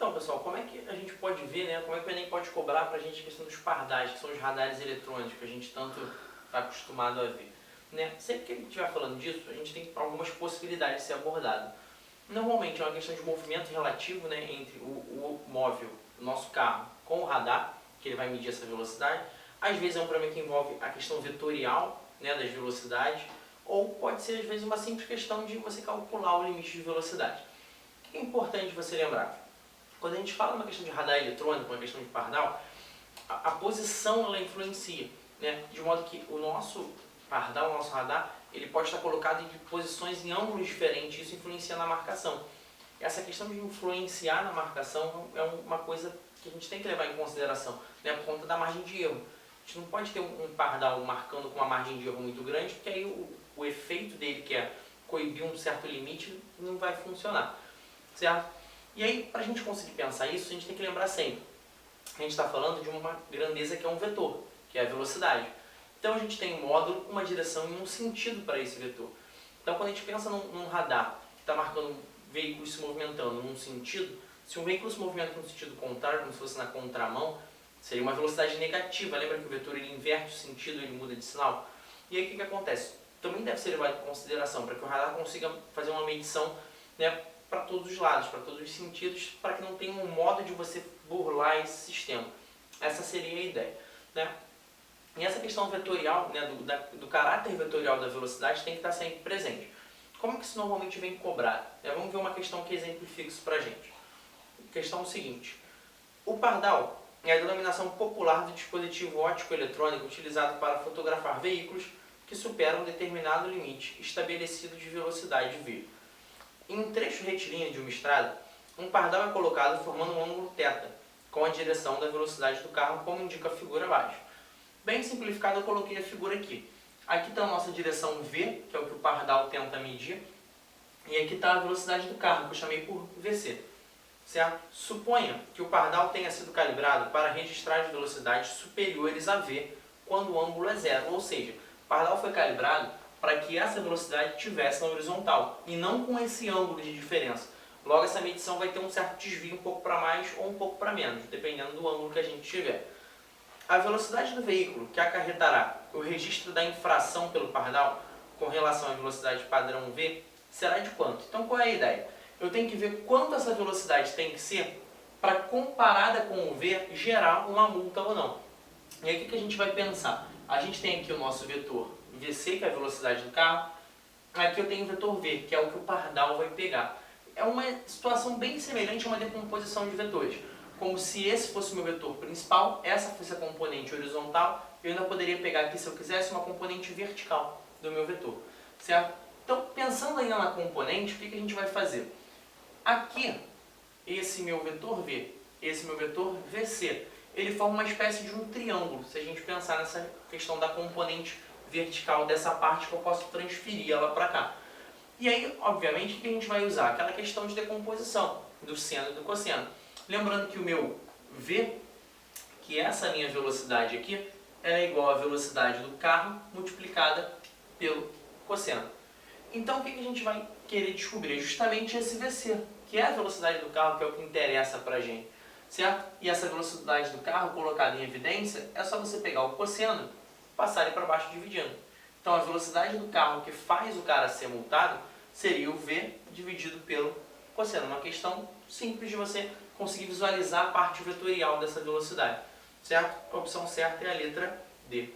Então, pessoal, como é que a gente pode ver, né, como é que o Enem pode cobrar para a gente a questão dos pardais, que são os radares eletrônicos, que a gente tanto está acostumado a ver? Né? Sempre que a gente estiver falando disso, a gente tem algumas possibilidades de ser abordado. Normalmente é uma questão de movimento relativo, né, entre o móvel, o nosso carro, com o radar, que ele vai medir essa velocidade. Às vezes é um problema que envolve a questão vetorial, né, das velocidades, ou pode ser às vezes uma simples questão de você calcular o limite de velocidade. O que é importante você lembrar? Quando a gente fala uma questão de radar eletrônico, uma questão de pardal, a posição ela influencia, né? De modo que o nosso pardal, o nosso radar, ele pode estar colocado em posições em ângulos diferentes, isso influencia na marcação. Essa questão de influenciar na marcação é uma coisa que a gente tem que levar em consideração, né? Por conta da margem de erro. A gente não pode ter um pardal marcando com uma margem de erro muito grande, porque aí o efeito dele, que é coibir um certo limite, não vai funcionar, certo? E aí, para a gente conseguir pensar isso, a gente tem que lembrar sempre, a gente está falando de uma grandeza que é um vetor, que é a velocidade. Então a gente tem um módulo, uma direção e um sentido para esse vetor. Então quando a gente pensa num radar que está marcando veículos se movimentando num sentido, se um veículo se movimenta num sentido contrário, como se fosse na contramão, seria uma velocidade negativa. Lembra que o vetor ele inverte o sentido, ele muda de sinal? E aí o que acontece? Também deve ser levado em consideração para que o radar consiga fazer uma medição, né, para todos os lados, para todos os sentidos, para que não tenha um modo de você burlar esse sistema. Essa seria a ideia, né? E essa questão vetorial, né, do caráter vetorial da velocidade tem que estar sempre presente. Como que isso normalmente vem cobrado? Vamos ver uma questão que exemplifica isso para a gente. A questão é o seguinte: o pardal é a denominação popular do dispositivo óptico eletrônico utilizado para fotografar veículos que superam um determinado limite estabelecido de velocidade V. Em um trecho retilíneo de uma estrada, um pardal é colocado formando um ângulo θ, com a direção da velocidade do carro, como indica a figura abaixo. Bem simplificado, eu coloquei a figura aqui. Aqui está a nossa direção V, que é o que o pardal tenta medir, e aqui está a velocidade do carro, que eu chamei por VC. Certo? Suponha que o pardal tenha sido calibrado para registrar as velocidades superiores a V quando o ângulo é zero, ou seja, o pardal foi calibrado para que essa velocidade estivesse na horizontal e não com esse ângulo de diferença. Logo, essa medição vai ter um certo desvio, um pouco para mais ou um pouco para menos, dependendo do ângulo que a gente tiver. A velocidade do veículo que acarretará o registro da infração pelo pardal com relação à velocidade padrão V será de quanto? Então, qual é a ideia? Eu tenho que ver quanto essa velocidade tem que ser para, comparada com o V, gerar uma multa ou não. E aí o que a gente vai pensar? A gente tem aqui o nosso vetor VC, que é a velocidade do carro. Aqui eu tenho o vetor V, que é o que o pardal vai pegar. É uma situação bem semelhante a uma decomposição de vetores. Como se esse fosse o meu vetor principal, essa fosse a componente horizontal, eu ainda poderia pegar aqui, se eu quisesse, uma componente vertical do meu vetor. Certo? Então, pensando ainda na componente, o que a gente vai fazer? Aqui, esse meu vetor V, esse meu vetor VC, ele forma uma espécie de um triângulo, se a gente pensar nessa questão da componente vertical dessa parte que eu posso transferir ela para cá. E aí, obviamente, o que a gente vai usar? Aquela questão de decomposição do seno e do cosseno. Lembrando que o meu V, que é essa minha velocidade aqui, ela é igual à velocidade do carro multiplicada pelo cosseno. Então, o que a gente vai querer descobrir? Justamente esse VC, que é a velocidade do carro, que é o que interessa para a gente, certo? E essa velocidade do carro colocada em evidência, é só você pegar o cosseno, passar ele para baixo dividindo. Então, a velocidade do carro que faz o cara ser multado seria o V dividido pelo cosseno. Uma questão simples de você conseguir visualizar a parte vetorial dessa velocidade, certo? A opção certa é a letra D.